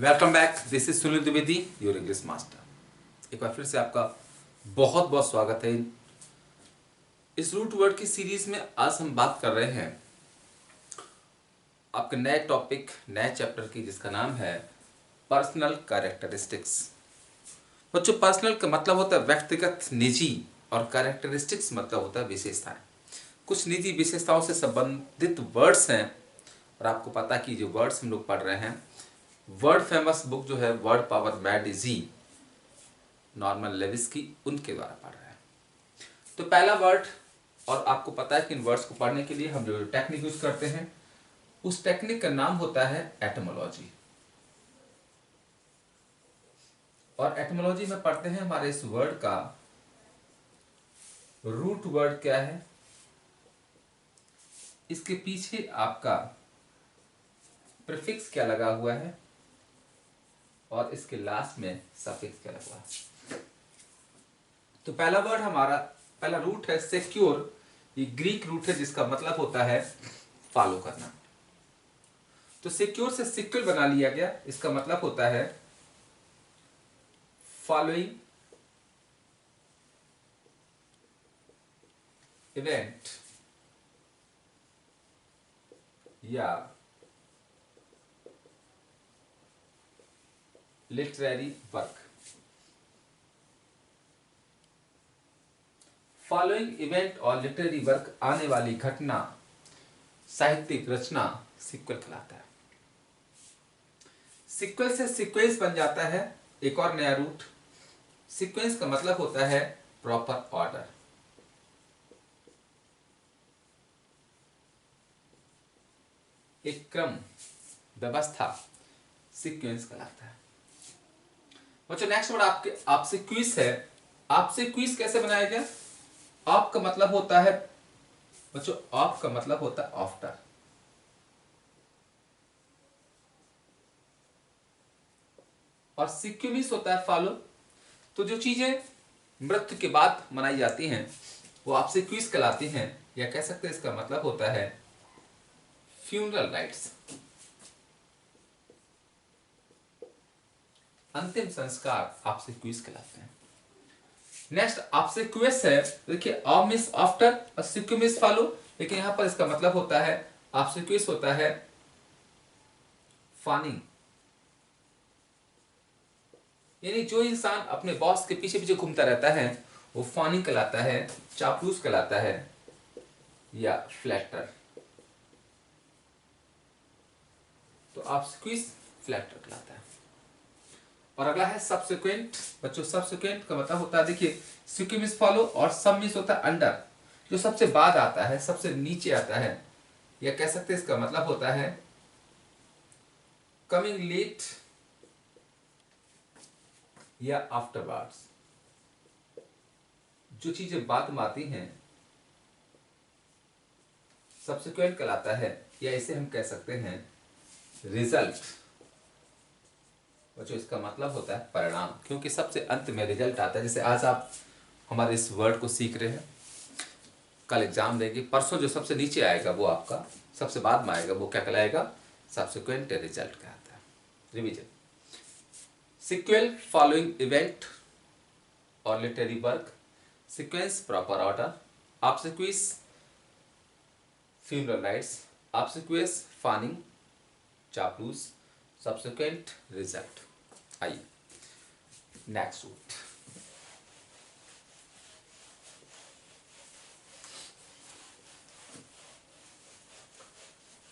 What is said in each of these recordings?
Welcome back. This is Sunil Dwivedi, your English master. एक बार फिर से आपका बहुत बहुत स्वागत है इस रूट वर्ड की सीरीज में। आज हम बात कर रहे हैं आपके नए टॉपिक, नए चैप्टर की, जिसका नाम है पर्सनल कैरेक्टरिस्टिक्स। बच्चों, पर्सनल का मतलब होता है व्यक्तिगत, निजी, और कैरेक्टरिस्टिक्स मतलब होता है विशेषताएं। कुछ निजी विशेषताओं से संबंधित वर्ड्स हैं। और आपको पता कि जो वर्ड्स हम लोग पढ़ रहे हैं, वर्ल्ड फेमस बुक जो है word power made easy, Norman Lewis की, उनके द्वारा पढ़ रहे हैं। तो पहला वर्ड, और आपको पता है कि इन वर्ड्स को पढ़ने के लिए हम जो टेक्निक यूज करते हैं, उस टेक्निक का नाम होता है एटमोलॉजी। और एटमोलॉजी में पढ़ते हैं हमारे इस वर्ड का रूट वर्ड क्या है, इसके पीछे आपका प्रीफिक्स क्या लगा हुआ है, और इसके लास्ट में सफिक्स क्या लगा हुआ है। तो पहला वर्ड हमारा, पहला रूट है सिक्योर। ये ग्रीक रूट है जिसका मतलब होता है फॉलो करना। तो सिक्योर से सिक्योर बना लिया गया, इसका मतलब होता है फॉलोइंग इवेंट या लिटरेरी वर्क। फॉलोइंग इवेंट और लिटरेरी वर्क, आने वाली घटना, साहित्यिक रचना, सिक्वल कहलाता है। सिक्वल से सीक्वेंस बन जाता है, एक और नया रूट। सीक्वेंस का मतलब होता है प्रॉपर ऑर्डर। एक क्रम, व्यवस्था, सीक्वेंस कहलाता है। बच्चों, नेक्स्ट वर्ड आपसे क्विज है। आपसे क्विज कैसे बनाया गया? आप का मतलब होता है, बच्चों, आप का मतलब होता है आफ्टर। और सिक्विंस होता है फॉलो। तो जो चीजें मृत्यु के बाद मनाई जाती हैं वो आपसे क्विज कहलाती हैं, या कह सकते हैं इसका मतलब होता है फ्यूनरल राइट्स, अंतिम संस्कार आपसे क्विज कहलाते हैं। नेक्स्ट आपसे क्वेस है। देखिए, ऑफ मींस आफ्टर और सिक्यू मींस फॉलो, लेकिन यहां पर इसका मतलब होता है, आपसे क्वेस होता है फानिंग। यानी जो इंसान अपने बॉस के पीछे पीछे घूमता रहता है वो फानिंग कहलाता है, चापलूस कहलाता है, या फ्लैटर। तो आप स्क्विज फ्लैटर कहलाता है। और अगला है सबसिक्वेंट। बच्चों, सबसिक्वेंट का मतलब होता है, देखिए, सिक्यू मींस फॉलो और सब मींस होता है अंडर, जो सबसे बाद आता है, सबसे नीचे आता है, या कह सकते हैं इसका मतलब होता है कमिंग लेट या आफ्टरवर्ड्स। जो चीजें बाद में आती हैं सबसिक्वेंट कहलाता है, या इसे हम कह सकते हैं रिजल्ट। बच्चों, इसका मतलब होता है परिणाम, क्योंकि सबसे अंत में रिजल्ट आता है। जैसे आज आप हमारे इस वर्ड को सीख रहे हैं, कल एग्जाम देंगे, परसों जो सबसे नीचे आएगा वो आपका सबसे बाद में आएगा, वो क्या कहलाएगा? सब्सिक्वेंट रिजल्ट कहलाता है। रिवीजन: सिक्वल फॉलोइंग इवेंट और literary work, sequence proper order, obsequies funeral rites, obsequious fawning, चापलूस, सब्सिक्वेंट रिजल्ट। आइए नेक्स्ट रूट।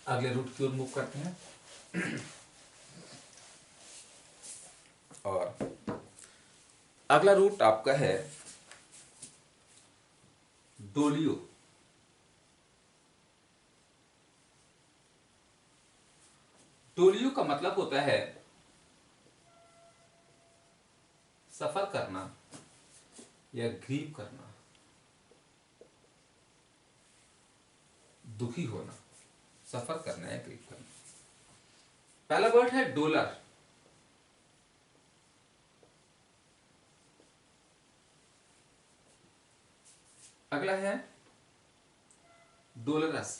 अगले रूट की ओर मूव करते हैं। और अगला रूट आपका है डोलियो। डोलियो का मतलब होता है सफर करना या ग्रीव करना, दुखी होना, सफर करना या ग्रीव करना। पहला वर्ड है डोलर। अगला है dolorous.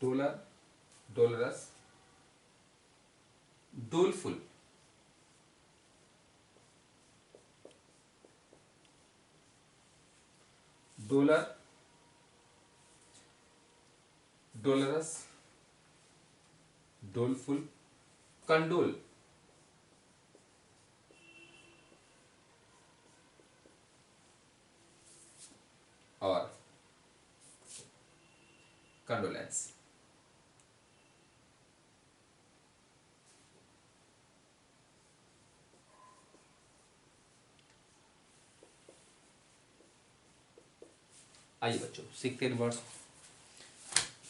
Dolour, dolorous, doleful, dolour, dolorous, doleful, condole, और कंडोलेंस। आइए बच्चों सीखते हैं वर्ड्स।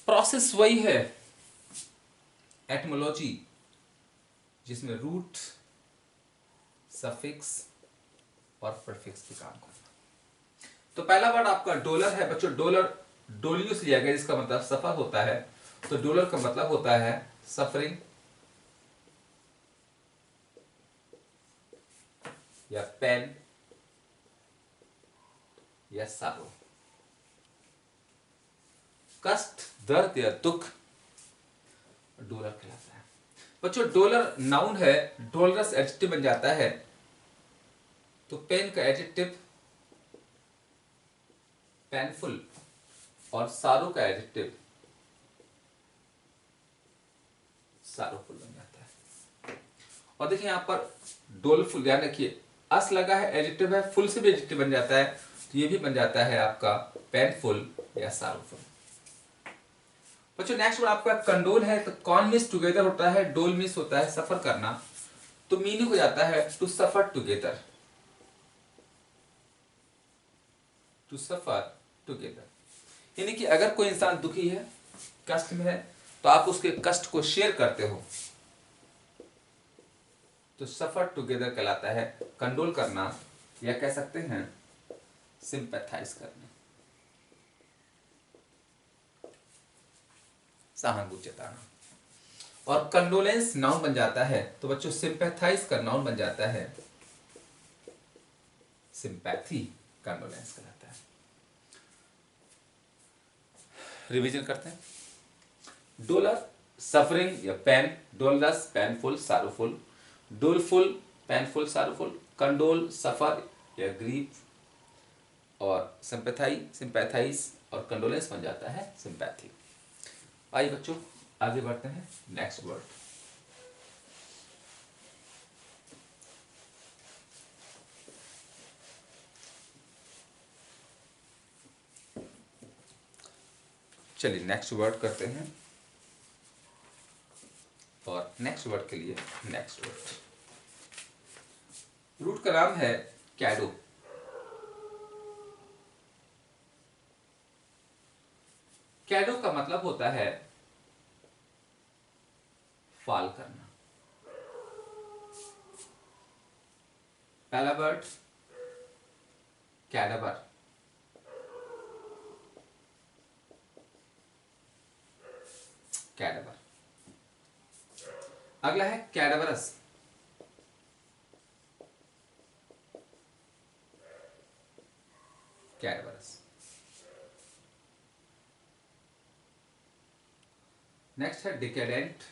प्रोसेस वही है, एटमोलॉजी, जिसमें रूट, सफिक्स और प्रीफिक्स के काम करना। तो पहला वर्ड आपका डॉलर है बच्चों। डॉलर डोलियो से लिया गया, जिसका मतलब सफर होता है। तो डॉलर का मतलब होता है सफरिंग या पेन या सारो। कष्ट, दर्द या दुख डॉलर कहलाता है बच्चों। डॉलर नाउन है, डॉलरस एडजेक्टिव बन जाता है। तो पेन का एडजेक्टिव पेनफुल और सारो का एडजेक्टिव सारोफुल बन जाता है। और देखिए यहां पर डोलफुल, ध्यान रखिए अस लगा है, एडजेक्टिव है, फुल से भी एडजेक्टिव बन जाता है। तो ये भी बन जाता है आपका पेनफुल या सारोफुल। बच्चों नेक्स्ट वर्ड आपका कंडोल है। तो कॉन मीन्स टुगेदर होता है, डोल मीन्स होता है सफर करना। तो मीनिंग हो जाता है to suffer together, to suffer together. यानी कि अगर कोई इंसान दुखी है, कष्ट में है, तो आप उसके कष्ट को शेयर करते हो, तो सफर टुगेदर कहलाता है। कंडोल करना या कह सकते हैं सिंपैथाइज करना, सहानुभूति जताना। और कंडोलेंस नाउन बन जाता है। तो बच्चों सिंपैथाइज का नाउन बन जाता है सिंपैथी, कंडोलेंस कहलाता है। रिवीजन करते हैं। डोलर सफरिंग या pain, dolorous painful sorrowful, doleful painful sorrowful, condole suffer या ग्रीफ, और सिंपैथाई सिंपैथाइज और कंडोलेंस बन जाता है सिंपैथी। आइए बच्चों आगे बढ़ते हैं नेक्स्ट वर्ड। चलिए नेक्स्ट वर्ड करते हैं। और नेक्स्ट वर्ड के लिए नेक्स्ट वर्ड, रूट का नाम है कैडो। कैडो का मतलब होता है फाल करना। पहला वर्ड कैडावर, कैडावर। अगला है कैडावरस, कैडावरस। नेक्स्ट है डिकेडेंट,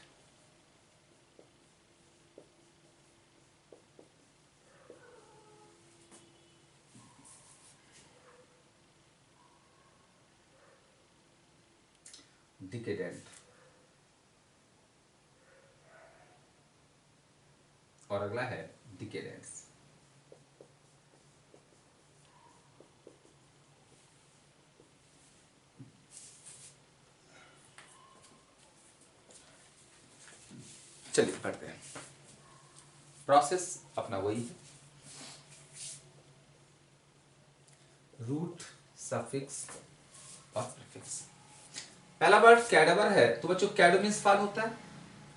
डिकेडेंट। और अगला है डिकेडेंस। चलिए पढ़ते हैं। प्रोसेस अपना वही है, रूट, सफिक्स और प्रीफिक्स। पहला वर्ड कैडावर है। तो बच्चों कैडो मीन्स फाल होता है।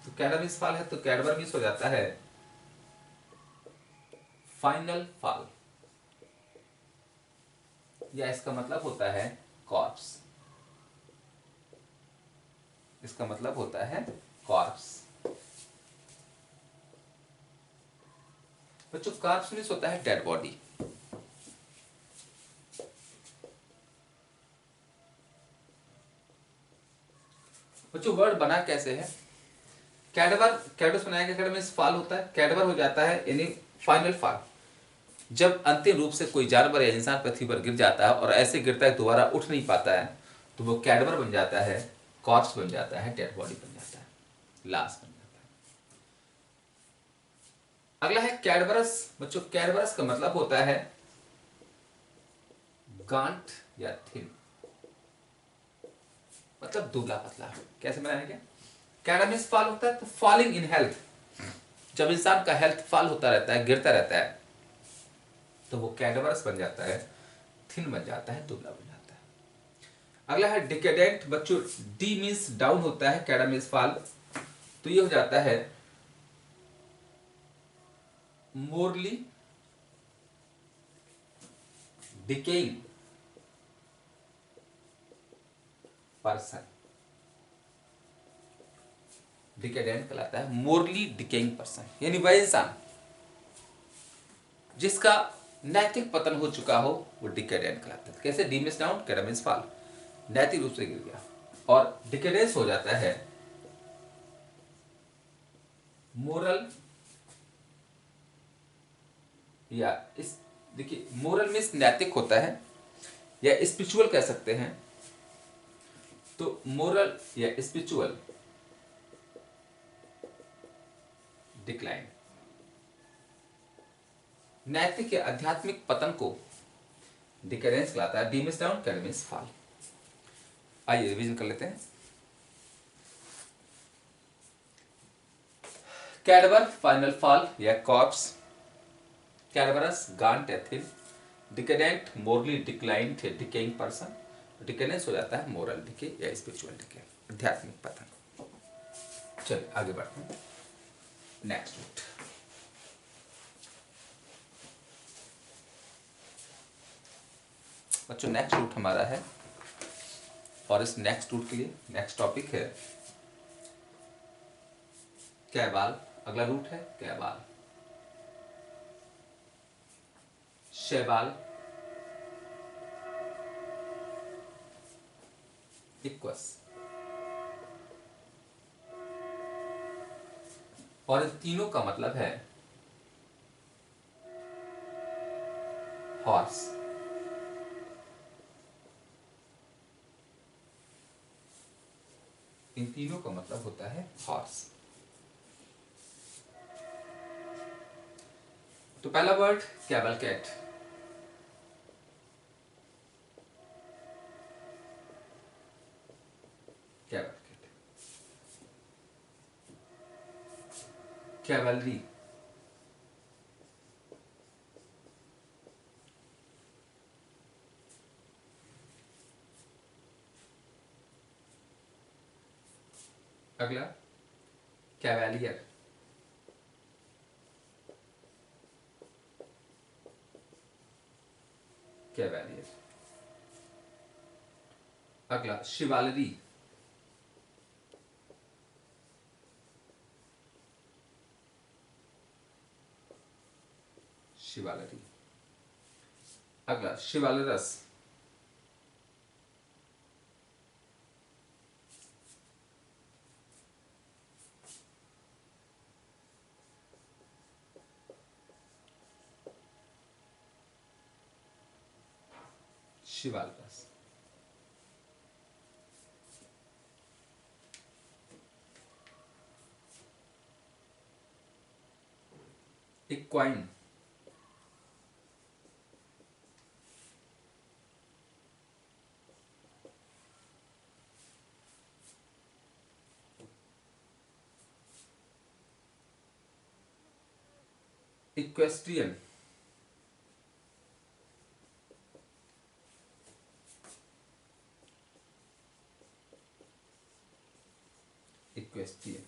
तो कैडो मीन्स फाल है, तो कैडवर मीन्स हो जाता है फाइनल फाल, या इसका मतलब होता है कॉर्प्स। इसका मतलब होता है कॉर्प्स। बच्चों कॉर्प्स मीन्स होता है डेड बॉडी। बच्चों वर्ड बना कैसे है? कैडवर, कैडस बनाया गया, कैडवर मीन्स फॉल होता है, कैडवर हो जाता है यानी फाइनल फॉल। जब अंतिम रूप से कोई जानवर या इंसान पृथ्वी पर गिर जाता है और ऐसे गिरता है दोबारा उठ नहीं पाता है, तो वो कैडवर बन जाता है, कॉर्प्स बन जाता है, डेड बॉडी बन जाता है, लाश बन जाता है। अगला है कैडवरस। बच्चों कैडवरस का मतलब होता है गांठ या थिन, मतलब दुबला पतला। कैसे बनाया गया? कैडवर मीन्स फॉल होता है, तो फॉलिंग इन हेल्थ, जब इंसान का हेल्थ फॉल होता रहता है, गिरता रहता है, तो वो कैडवरस बन जाता है, थिन बन जाता है, दुबला बन जाता है। अगला है डिकेडेंट। बच्चों डी मीन्स डाउन होता है, कैडा मीन्स फॉल, तो ये हो जाता है मोरली डिकेइंग पर्सन। डिकेडेंट कहलाता है मोरली डिकेइंग पर्सन, यानी वह इंसान जिसका नैतिक पतन हो चुका हो, वो डिकेडेंट कहलाता है। कैसे? डी मीन्स डाउन, कैडा मीन्स फॉल, नैतिक रूप से गिर गया। और डिकेडेंस हो जाता है मोरल, या इस, देखिए मोरल मीन्स नैतिक होता है, या स्पिरिचुअल कह सकते हैं, तो मोरल या स्पिरिचुअल डिक्लाइन, नैतिक या आध्यात्मिक पतन को डिकेडेंस कहलाता है। De means down, cad means fall. आइए रिवीजन कर लेते हैं। कैडवर फाइनल फॉल या कॉर्प्स, कैडवरस गांठ या थिन, डिकेडेंट मोरली डिक्लाइंड या डिकेइंग पर्सन, डिकेडेंस हो जाता है मोरल डिके या स्पिरिचुअल डिके, आध्यात्मिक पतन। चलिए आगे बढ़ते हैं। Next root. बच्चों नेक्स्ट रूट हमारा है, और इस नेक्स्ट रूट के लिए नेक्स्ट टॉपिक है कैबाल। अगला रूट है कैबाल, शैबाल, इक्वस, और इन तीनों का मतलब है हॉर्स। इन तीनों का मतलब होता है हॉर्स। तो पहला वर्ड कैबलकैट, कैबलकैट, कैवलरी, अगला कैवेलियर, कैवेलियर, अगला शिवालरी, शिवालरी, अगला शिवालरस, शिवालरस, इक्वाइन, इक्वेस्ट्रियन, इक्वेस्ट्रियन,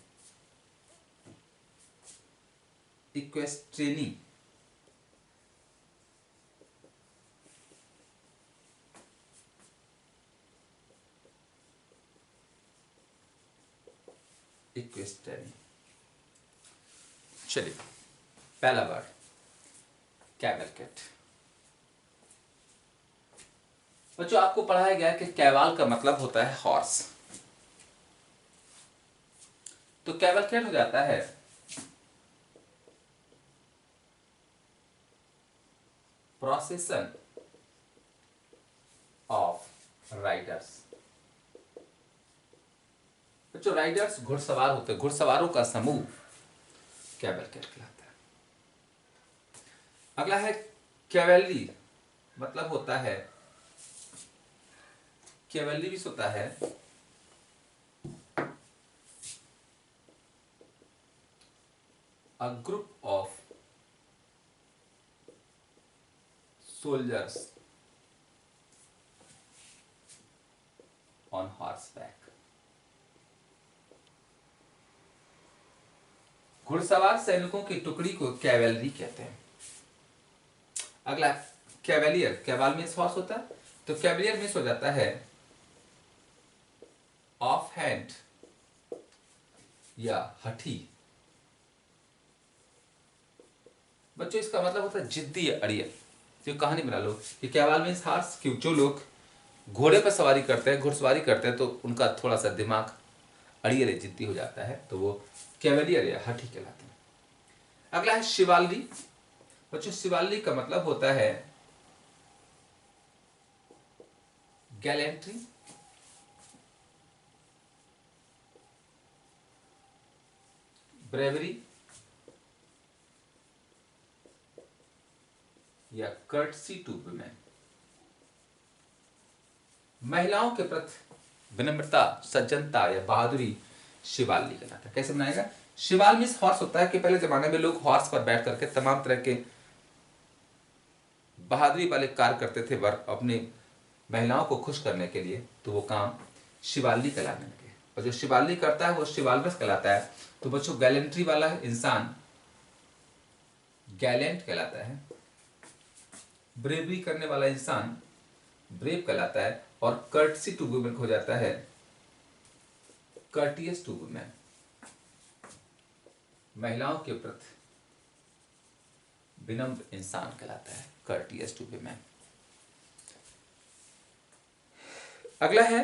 इक्वेस्ट्रेनी, इक्वेस्ट्रेनी। चलिए पहला वर्ड कैवलकैट। बच्चों आपको पढ़ाया गया कि कैवाल का मतलब होता है हॉर्स, तो कैवलकेड हो जाता है प्रोसेशन ऑफ राइडर्स। जो राइडर्स घुड़सवार होते हैं, घुड़सवारों का समूह कैवलकेड कहलाता है। अगला है कैवेलरी, मतलब होता है, कैवेलरी भी होता है a group of soldiers on horseback. घुड़सवार सैनिकों की टुकड़ी को कैवेलरी कहते हैं। अगला कैवेलियर, कैवाल मीन्स हॉर्स होता है, तो कैवेलियर मीन्स हो जाता है ऑफ हैंड या हठी। बच्चों इसका मतलब होता है जिद्दी या अड़ियल। जो कहानी बना लो कि कैवाल मीन्स हॉर्स, क्यों जो लोग घोड़े पर सवारी करते हैं, घुड़सवारी करते हैं, तो उनका थोड़ा सा दिमाग अड़ियल या जिद्दी हो जाता है, तो वो कैवेलियर या हठी कहलाते हैं। अगला है शिवालरी। बच्चों शिवालरी का मतलब होता है गैलेंट्री, ब्रेवरी या कर्टसी टू वुमेन। महिलाओं के प्रति विनम्रता, सज्जनता या बहादुरी शिवालरी कहलाता है। कैसे बनाएगा? शिवाल मीन्स हॉर्स होता है कि पहले जमाने में लोग हॉर्स पर बैठ करके तमाम तरह के बहादुरी वाले कार्य करते थे वर्क अपनी महिलाओं को खुश करने के लिए, तो वो काम शिवालरी कहलाने लगे। और जो शिवालरी करता है वो शिवालरस कहलाता है। तो बच्चों गैलेंट्री वाला इंसान गैलेंट कहलाता है, ब्रेवरी करने वाला इंसान ब्रेव कहलाता है, और कर्टसी टू वुमेन हो जाता है कर्टियस टू वुमेन, महिलाओं के प्रति विनम्र इंसान कहलाता है, कर्टियस टू वुमेन। अगला है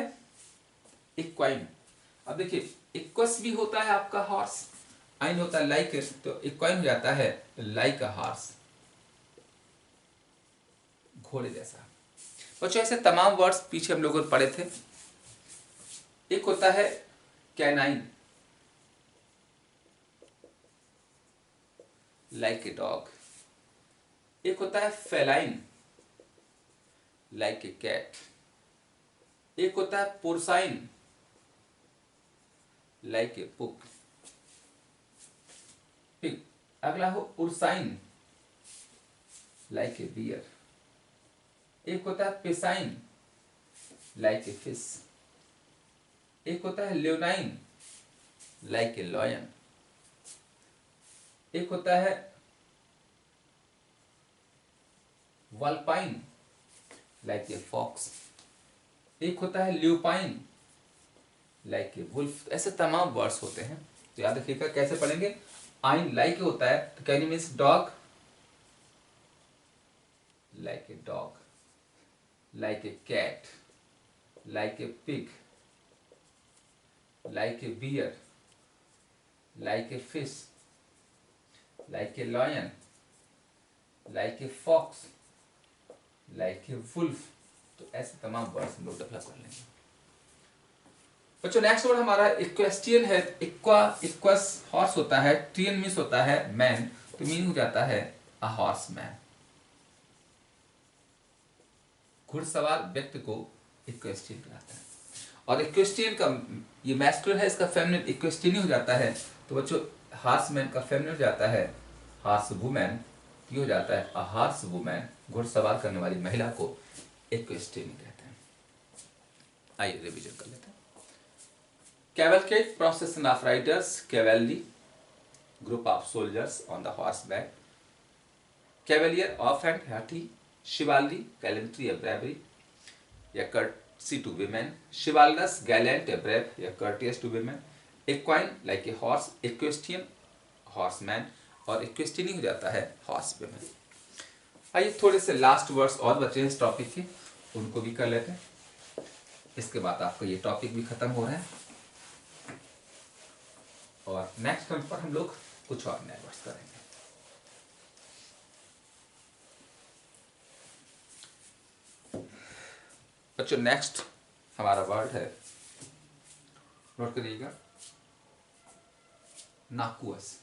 इक्वाइन। अब देखिए इक्वस भी होता है आपका हॉर्स, आइन होता है लाइक, तो इक्वाइन हो जाता है लाइक अ हॉर्स, घोड़े जैसा। बच्चों ऐसे तमाम वर्ड्स पीछे हम लोगों ने पढ़े थे। एक होता है कैनाइन, लाइक ए डॉग। एक होता है फेलाइन, लाइक ए कैट। एक होता है पोर्साइन, लाइक ए पुक। ठीक, अगला हो उर्साइन, लाइक ए बियर। एक होता है पेसाइन, लाइक ए फिश। एक होता है लियोनाइन, लाइक ए लॉयन। एक होता है वल्पाइन, लाइक ए फॉक्स। एक होता है ल्यूपाइन, लाइक ए वुल्फ। ऐसे तमाम वर्ड्स होते हैं, तो याद रखिएगा कैसे पढ़ेंगे। आइन लाइक होता है तो can means dog, like a dog, like a cat, like a pig, like a bear, like a fish, like a lion, like a fox, like a wolf. तो ऐसे तमाम वर्ड्स हम लोग डेवलप कर लेंगे। बच्चों नेक्स्ट वर्ड हमारा इक्वेस्टियन है। इक्वस हॉर्स होता है, टियन मीन्स होता है मैन, तो मीन हो जाता है अ हॉर्स मैन। घुड़सवार व्यक्ति को इक्वेस्टियन कहलाता है। और इक्वेस्टियन का ये मैस्कुलिन है, इसका फेमिनिन इक्वेस्टियन हो जाता है। तो बच्चों हॉर्समैन का फेमिनिन हो जाता है हॉर्स वुमेन, ये हो जाता है अ हॉर्स वुमेन। घुड़सवार करने वाली महिला को इक्वेस्टियन कहते हैं। आइए रिवीजन कर लेते हैं। Cavalcade, procession of riders, cavalry, group of soldiers on the horseback. Cavalier, offhand, haughty. Chivalry, gallantry या bravery या courtesy to women. Chivalrous, gallant या brave या courteous to women. Equine, like a horse. Equestrian, horseman. और equestrian हो जाता है horsewoman. आइए थोड़े से लास्ट वर्ड्स और बचे हैं इस टॉपिक के, उनको भी कर लेते हैं। इसके बाद आपका ये टॉपिक भी खत्म हो रहा है और नेक्स्ट टर्म पर हम लोग कुछ और नए वर्ड्स करेंगे। बच्चों नेक्स्ट हमारा वर्ड है, नोट करिएगा, नाकुअस।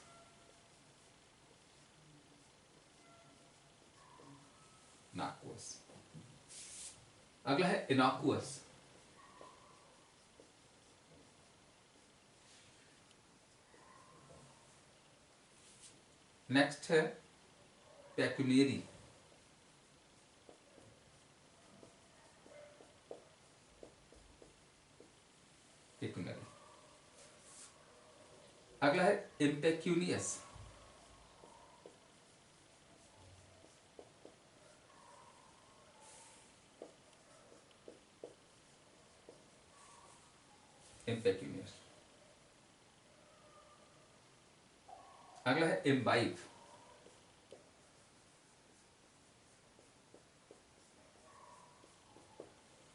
नाकुअस। अगला है इनॉकुअस। नेक्स्ट है पेक्यूलियरी। पेक्यूलियरी। अगला है इम्पेक्यूनियस। इम्पेक्यूनियस। अगला है इम्बाइब।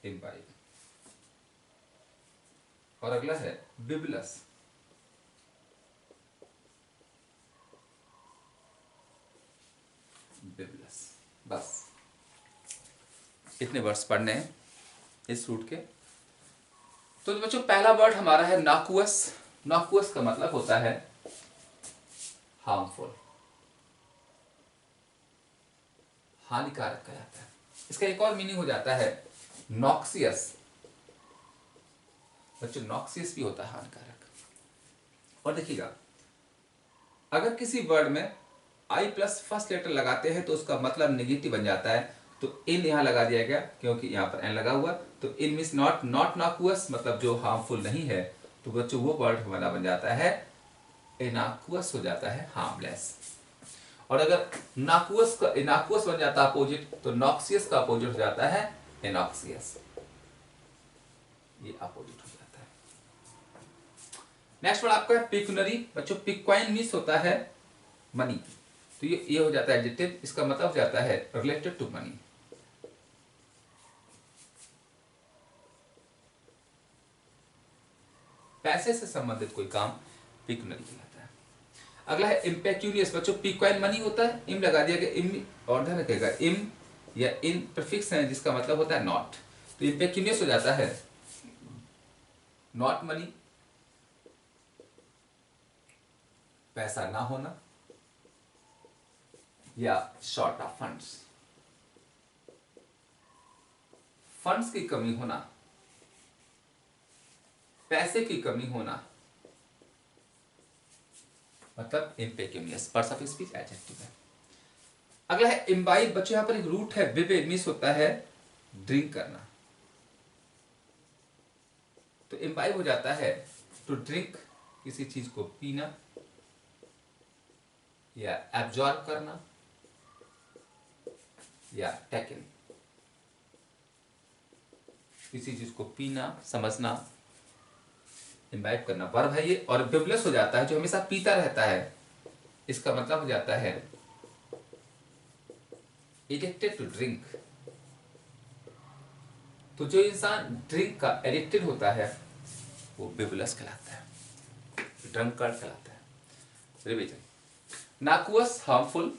इम्बाइब। और अगला है बिबलस। बिबलस। बस इतने वर्ड्स पढ़ने हैं इस रूट के। तो बच्चों पहला वर्ड हमारा है नाकुअस। नाकुअस का मतलब होता है हार्मफुल, हानिकारक कहलाता है। इसका एक और मीनिंग हो जाता है नॉक्सियस। बच्चों नॉक्सियस भी होता है हानिकारक। और देखिएगा, अगर किसी वर्ड में आई प्लस फर्स्ट लेटर लगाते हैं तो उसका मतलब नेगेटिव बन जाता है। तो इन यहां लगा दिया गया क्योंकि यहां पर एन लगा हुआ, तो इन मीन्स नॉट, नॉट नाकुअस मतलब जो हार्मफुल नहीं है। तो बच्चों वो वर्ड हमारा बन जाता है इनाकुअस, हो जाता है हार्मलेस। और अगर नाकुअस का इनाकुअस बन जाता है अपोजिट, तो नॉक्सियस का अपोजिट हो जाता है इनॉक्सियस। ये अपोजिट हो जाता है। नेक्स्ट वर्ड आपका है पिक्यूनरी। बच्चों पिक्वाइन मीन्स होता है मनी। तो ये हो जाता है एडजेक्टिव। इसका मतलब हो जाता है रिलेटेड टू मनी। पैसे से संबंधित कोई काम पिक्यूनरी कहलाता है। अगला है इम्पेक्यूनियस। बच्चों पिक्वाइन मनी होता है, इम लगा दिया गया, इम और ध्यान रखिएगा इम या इन प्रीफिक्स है जिसका मतलब होता है नॉट। तो इम्पेक्यूनियस हो जाता है नॉट मनी, पैसा ना होना, या शॉर्ट ऑफ फंड्स, फंड्स की कमी होना, पैसे की कमी होना, मतलब इम्पेक्यूनियस। पर्स ऑफ स्पीच एडजेक्टिव है। अगला है इम्बाइब। बच्चों यहां पर एक रूट है बिबे, मीन्स होता है ड्रिंक करना। तो इम्बाइब हो जाता है टू ड्रिंक, किसी चीज को पीना या एब्जॉर्ब करना या टेक इन, किसी चीज को पीना, समझना, इम्बाइब करना वर्ब है ये। और बिबलस हो जाता है जो हमेशा पीता रहता है। इसका मतलब हो जाता है एडिक्टेड टू ड्रिंक। तो जो इंसान ड्रिंक का एडिक्टेड होता है वो बिबलस कहलाता है, ड्रंकर्ड कहलाता है। Revision. Nocuous harmful,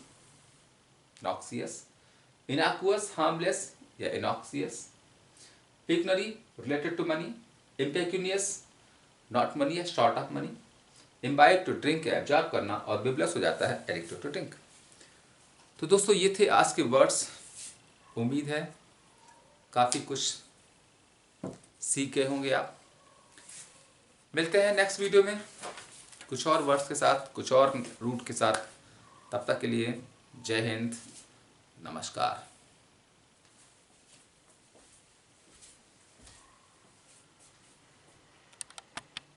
noxious. Innocuous harmless या innoxious. Pecuniary related to money. Impecunious not money या short of money. Imbibe to drink या एब्जॉर्ब करना। और बिबलस हो जाता है एडिक्टेड टू ड्रिंक। तो दोस्तों ये थे आज के वर्ड्स। उम्मीद है काफ़ी कुछ सीखे होंगे आप। मिलते हैं नेक्स्ट वीडियो में कुछ और वर्ड्स के साथ, कुछ और रूट के साथ। तब तक के लिए जय हिंद, नमस्कार।